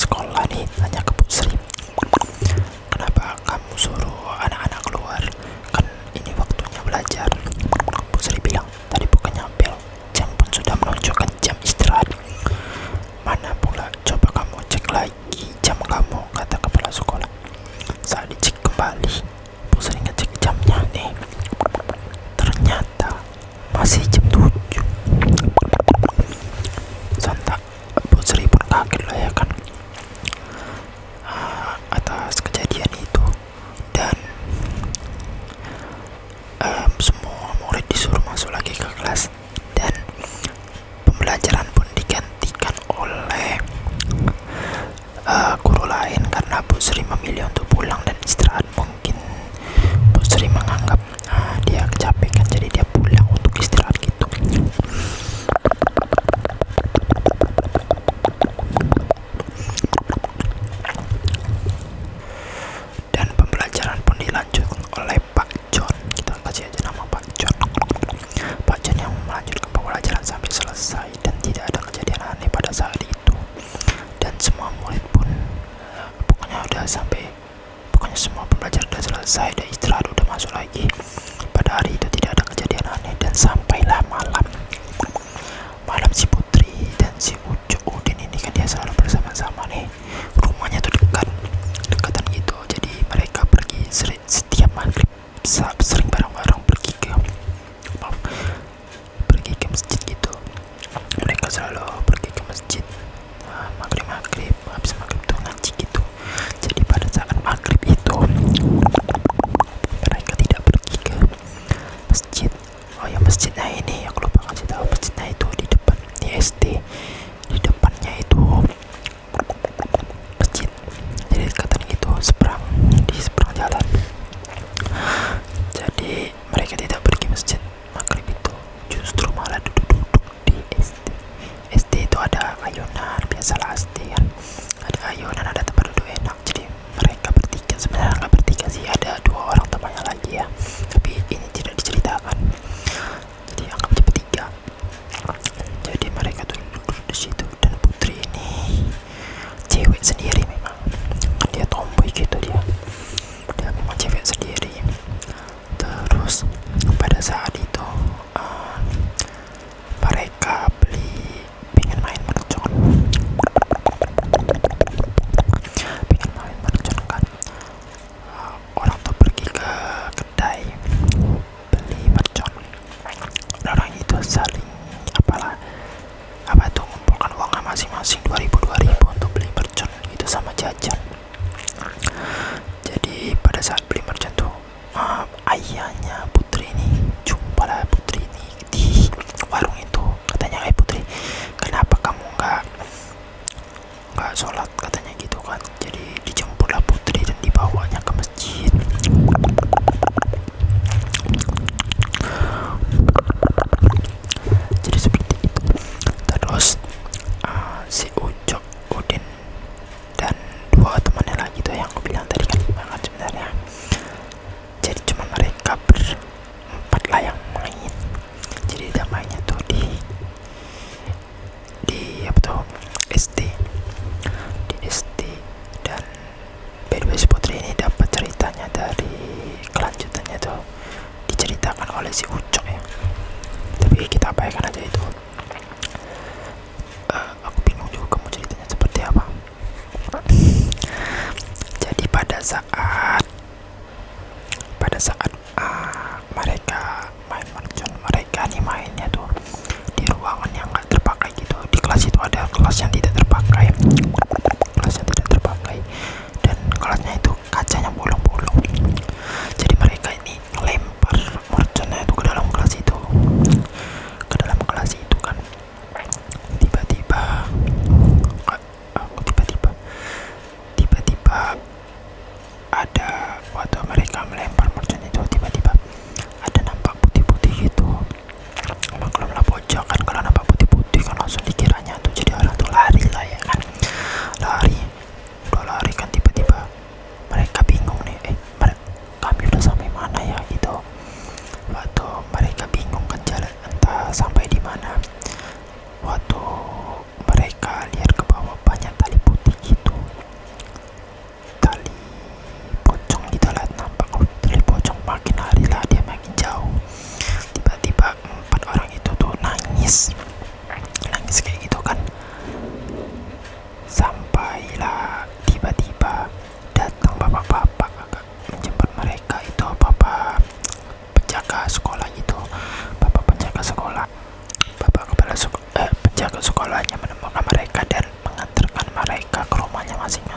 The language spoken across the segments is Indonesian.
sekolah nih, tanya ke Bu Sri, kenapa kamu suruh anak-anak keluar? Kan ini waktunya belajar. Bu Sri bilang, tadi bukannya bel jam pun sudah menunjukkan jam istirahat. Mana pula, coba kamu cek lagi jam kamu, kata kepala sekolah. Saat dicek kembali, Bu Sri ngecek jamnya nih, ternyata masih jam 7. Sontak Bu Sri pun kaget lah ya kan, atas kejadian itu. Dan semua murid disuruh masuk lagi ke kelas, dan pembelajaran pun digantikan oleh guru lain karena Bu Sri memilih untuk pulang dan istirahat. Mungkin Bu Sri menganggap dia kecapekan, jadi dia pulang untuk istirahat gitu. Dan pembelajaran pun dilanjutkan oleh Pak John. Kita kasih aja nama Pak John. Pak John yang melanjutkan pembelajaran sampai selesai, dan tidak ada kejadian aneh pada saat itu. Dan semua murid pun pokoknya semua pembelajaran udah selesai, udah istirahat, udah masuk lagi. Pada hari itu tidak ada kejadian aneh, dan sampailah malam si Putri dan si Ucu Udin ini kan dia selalu bersama-sama nih, rumahnya tuh dekatan gitu, jadi mereka pergi setiap maghrib, sering bareng-bareng pergi ke masjid gitu. Mereka selalu pergi ke masjid maghrib, habis maghrib tuh ngaji gitu. Jadi pada saat maghrib itu mereka tidak pergi ke masjid. Oh ya, masjidnya ini aku lupa kasih tahu, masjidnya itu di depan, di SD, di depannya itu masjid, jadi dekatan gitu, di seberang jalan. Jadi mereka tidak pergi masjid maghrib itu, justru malah duduk-duduk di SD. SD itu ada ayunan, biasalah SD kan, ada ayunan, ada tempat duduk enak. Jadi mereka bertiga, sebenarnya nggak bertiga sih, ada 2 orang temannya lagi ya, tapi ini tidak diceritakan, jadi anggap aja bertiga. Jadi mereka tuh duduk di situ, dan Putri ini cewek sendiri memang, kan dia tomboy gitu, dia memang cewek sendiri. Terus pada saat itu mereka pengen main mercon kan. Orang tuh pergi ke kedai beli mercon. Orang itu saling apa tuh ngumpulkan uangnya masing-masing 2000 untuk beli mercon itu sama jajan. Jadi pada saat beli mercon tuh ayahnya Putri ini jumpalah Putri ini di warung itu. Katanya, Putri, kenapa kamu nggak sholat, katanya gitu kan. Jadi dijemputlah Putri dan dibawanya ke masjid. Jadi seperti itu. Terus si Ucok, Udin, dan 2 temannya lagi tuh yang aku bilang tadi kan, sebenarnya jadi cuma mereka berempat lah yang main. Jadi dia mainnya tuh di apa tuh, SD, dan by the way si Putri ini dapat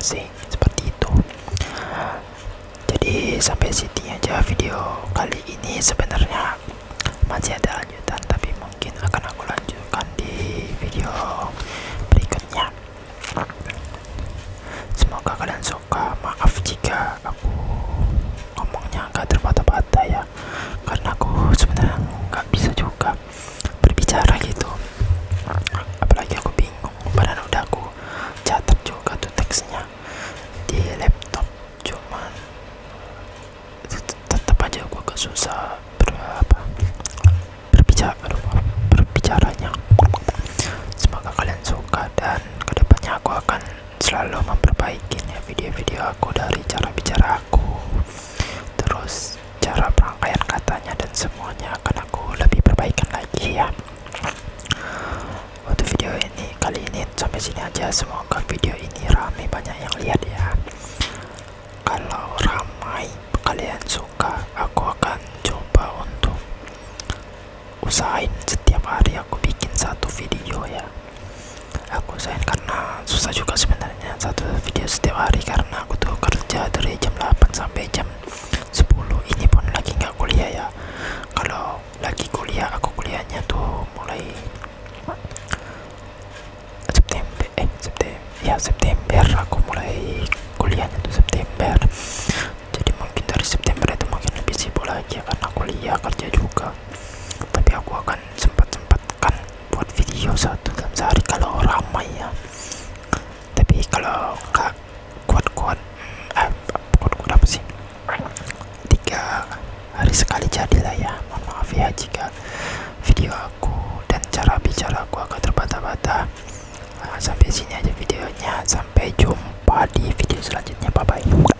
unboxing seperti itu. Jadi sampai sini aja video kali ini. Sebenarnya masih ada lanjutan, tapi mungkin akan aku lanjutkan di video berikutnya. Semoga kalian suka. Maaf jika aku ngomongnya agak terbata-bata ya, karena aku sebenarnya nggak bisa juga berbicara gitu, apalagi aku bingung. Padahal udah aku catat juga tuh teksnya di laptop, cuman tetap aja aku agak susah berbicaranya. Semoga kalian suka, dan kedepannya aku akan selalu memperbaikinya video-video aku, dari cara bicara aku, terus cara perangkaian katanya, dan semuanya akan aku lebih perbaikan lagi ya. Untuk video ini kali ini sampai sini aja. Semoga video ini ramai, banyak yang lihat ya. Kalau ramai kalian suka, aku akan coba untuk usahain setiap hari aku bikin satu video ya. Aku usahain, karena susah juga sebenarnya satu video setiap hari, karena aku tuh kerja dari jam 8 sampai jam 10. Ini pun lagi nggak kuliah ya. Kalau lagi kuliah, aku kuliahnya tuh mulai September aku mulai kuliahnya tuh September. Jadi mungkin dari September itu mungkin lebih sibuk lagi ya, karena kuliah, kerja juga. Tapi aku akan sempat-sempatkan buat video satu dalam sehari kalau ramai ya. Tapi kalau nggak kuat-kuat apa sih, 3 hari sekali jadilah ya. Mohon maaf ya jika video aku dan cara bicara aku agak terbata-bata. Sampai sini aja videonya, sampai jumpa di video selanjutnya, bye bye.